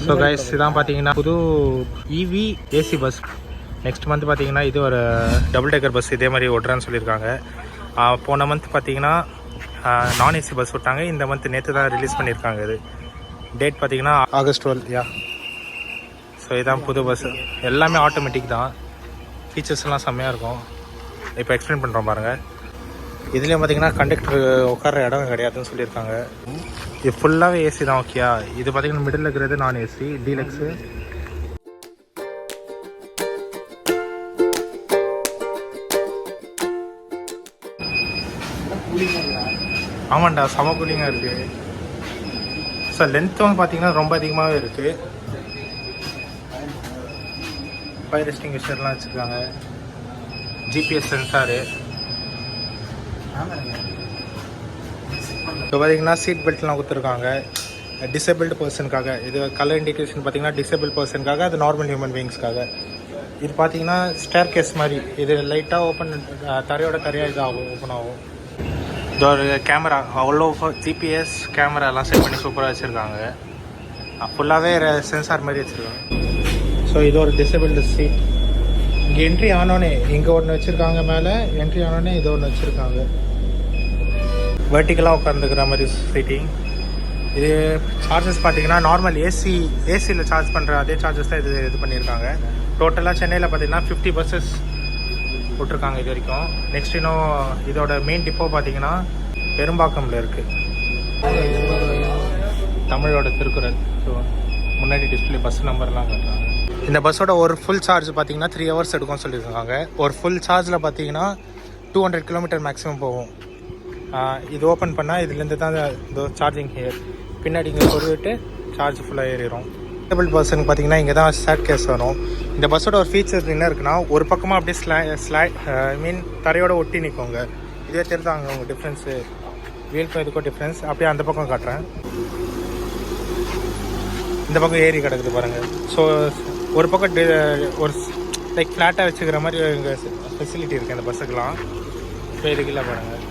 So guys இதான் பார்த்தீங்கன்னா புது இவி ஏசி பஸ் நெக்ஸ்ட் மந்த் பார்த்தீங்கன்னா இது ஒரு டபுள் டேக்கர் பஸ் இதே மாதிரி ஓட்டுறான்னு சொல்லியிருக்காங்க. போன மந்த் பார்த்தீங்கன்னா நான் ஏசி பஸ் விட்டாங்க. இந்த மந்த் நேற்று தான் ரிலீஸ் பண்ணியிருக்காங்க. இது டேட் பார்த்தீங்கன்னா ஆகஸ்ட் 12 யா. ஸோ இதான் புது பஸ், எல்லாமே ஆட்டோமேட்டிக் தான். ஃபீச்சர்ஸ்லாம் செம்மையாக இருக்கும். இப்போ எக்ஸ்பிளைன் பண்ணுறோம் பாருங்கள். இதுலேயும் பார்த்தீங்கன்னா கண்டக்டர் உட்கார இடம் கிடையாதுன்னு சொல்லியிருக்காங்க. இது ஃபுல்லாகவே ஏசி தான். ஓகேயா, இது பார்த்தீங்கன்னா மிடில் இருக்கிறது நான் ஏசி டீலக்ஸு. ஆமாண்டா, செம கூலிங்காக இருக்குது. சார் லென்த்தும் பார்த்தீங்கன்னா ரொம்ப அதிகமாகவே இருக்குது. ஃபயர் எக்ஸ்டிங்விஷர்லாம் வச்சுருக்காங்க. GPS sensor. இப்போ பார்த்தீங்கன்னா சீட் பெல்ட்லாம் கொடுத்துருக்காங்க டிசேபிள்டு பர்சனுக்காக. இது கலர் இண்டிகேஷன் பார்த்தீங்கன்னா டிசேபிள் பர்சனுக்காக, அது நார்மல் ஹியூமன் பீயிங்ஸ்க்காக. இது பார்த்தீங்கன்னா ஸ்டேர் கேஸ் மாதிரி. இது லைட்டாக ஓப்பன் தரையோட தரையாக இது ஆகும், ஓப்பன் ஆகும். இது ஒரு கேமரா, அவ்வளோ ஜிபிஎஸ் கேமராலாம் செட் பண்ணி சூப்பராக வச்சுருக்காங்க. ஃபுல்லாகவே சென்சார் மாதிரி வச்சுருக்காங்க. ஸோ இது ஒரு டிசேபிள்டு சீட். இங்கே என்ட்ரி ஆனோடனே இங்கே ஒன்று வச்சுருக்காங்க, மேலே என்ட்ரி ஆனோடனே இது ஒன்று வச்சுருக்காங்க. வெர்டிக்கலாக உட்காந்துக்கிற மாதிரி சீட்டிங். இது சார்ஜஸ் பார்த்தீங்கன்னா நார்மல் ஏசியில் சார்ஜ் பண்ணுற அதே சார்ஜஸ் தான் இது பண்ணியிருக்காங்க. டோட்டலாக சென்னையில் பார்த்தீங்கன்னா 50 பஸ்ஸஸ் விட்ருக்காங்க இது வரைக்கும். நெக்ஸ்ட் இன்னும் இதோட மெயின் டிப்போ பார்த்தீங்கன்னா பெரும்பாக்கமில் இருக்குது. தமிழோட திருக்குறள். ஸோ முன்னாடி டிஸ்பிளே பஸ் நம்பர்லாம் காட்டுறாங்க. இந்த பஸ்ஸோட ஒரு ஃபுல் சார்ஜ் பார்த்தீங்கன்னா 3 hours எடுக்கும்னு சொல்லியிருக்காங்க. ஒரு ஃபுல் சார்ஜில் பார்த்தீங்கன்னா 200 kilometer மேக்ஸிமம் போகும். இது ஓப்பன் பண்ணால் இதுலேருந்து தான் இந்த சார்ஜிங் ஹியர். பின்னாடி இங்கே சொல்லிவிட்டு சார்ஜ் ஃபுல்லாக ஏறிடும். டிசேபிள் பர்சனுக்கு பார்த்தீங்கன்னா இங்கே தான் ஸ்டார்ட் கேஸ் வரும். இந்த பஸ்ஸோட ஒரு ஃபீச்சர் என்ன இருக்குன்னா, ஒரு பக்கமாக அப்படியே தரையோட ஒட்டி நிற்குங்க. இதே தெரிஞ்சாங்க உங்கள் டிஃப்ரென்ஸு, வீலுக்கும் இதுக்கும் டிஃப்ரென்ஸ். அப்படியே அந்த பக்கம் காட்டுறேன். இந்த பக்கம் ஏறி கிடக்குது பாருங்கள். ஸோ ஒரு பக்கம் ஒரு லைக் ஃப்ளாட்டாக வச்சுக்கிற மாதிரி இங்கே ஃபெசிலிட்டி இருக்குது இந்த பஸ்ஸுக்கெலாம். ஸோ இதுக்குள்ள பாருங்கள்,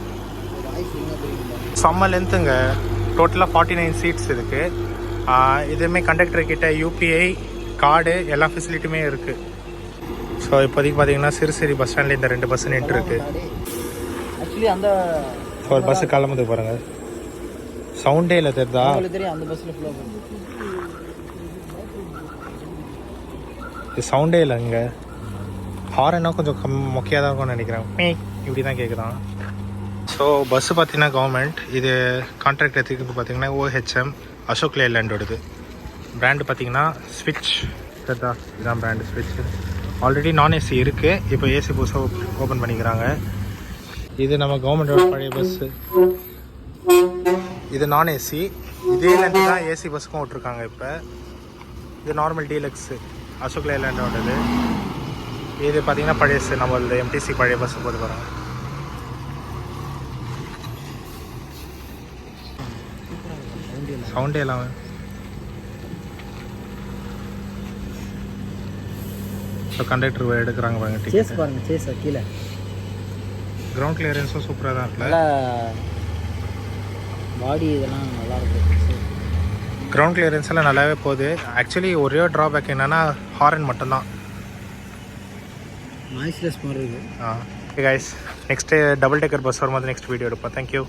செம்ம லென்த்துங்க. டோட்டலாக 49 சீட்ஸ் இருக்குது. இதுவுமே கண்டக்டர் கிட்ட யூபிஐ கார்டு எல்லா ஃபெசிலிட்டியுமே இருக்குது. ஸோ இப்போதைக்கு பார்த்தீங்கன்னா சிறுசேரி பஸ் ஸ்டாண்டில் இந்த 2 பஸ் நின்று இருக்குது. ஸோ ஒரு பஸ்ஸு கிளம்புது பாருங்கள். சவுண்டே இல்லை தெரியுதா? இது சவுண்டே இல்லை. இங்கே ஹாரன்னா கொஞ்சம் மொக்கையாக தான் இருக்கும்னு நினைக்கிறேன். இப்படி தான் கேட்குறான். ஸோ பஸ்ஸு பார்த்தீங்கன்னா கவர்மெண்ட். இது கான்ட்ராக்ட் எடுத்துக்கிறது பார்த்தீங்கன்னா OHM அசோக் லேலண்டோடது. பிராண்டு பார்த்தீங்கன்னா ஸ்விட்ச். இதுதான் பிராண்டு ஸ்விட்ச். ஆல்ரெடி நான் ஏசி இருக்குது, இப்போ ஏசி பஸ் ஓப்பன் பண்ணிக்கிறாங்க. இது நம்ம கவர்மெண்டோட பழைய பஸ்ஸு. இது நான் ஏசி. இதேலேருந்து தான் ஏசி பஸ்ஸுக்கும் விட்ருக்காங்க. இப்போ இது நார்மல் டீலக்ஸு அசோக் லேலண்டோடது. இது பார்த்தீங்கன்னா பழையசு, நம்மளது MTC பழைய பஸ்ஸு போட்டு போகிறாங்க. சவுண்டே இல்லாமல். ஸோ கண்டக்டர் எடுக்கிறாங்க பாருங்க. கீழே கிரவுண்ட் கிளியரன்ஸும் சூப்பராக தான் இருக்குல்ல. பாடி இதெல்லாம் நல்லா இருக்கு. கிரவுண்ட் கிளியரன்ஸ் எல்லாம் நல்லாவே போகுது. ஆக்சுவலி ஒரே ட்ராபேக் என்னன்னா ஹாரன் மட்டும்தான் நாய்ஸ்லெஸ் மாதிரி இருக்குது. Okay guys, next double decker bus வரும்போது நெக்ஸ்ட் வீடியோ எடுப்போம். தேங்க்யூ.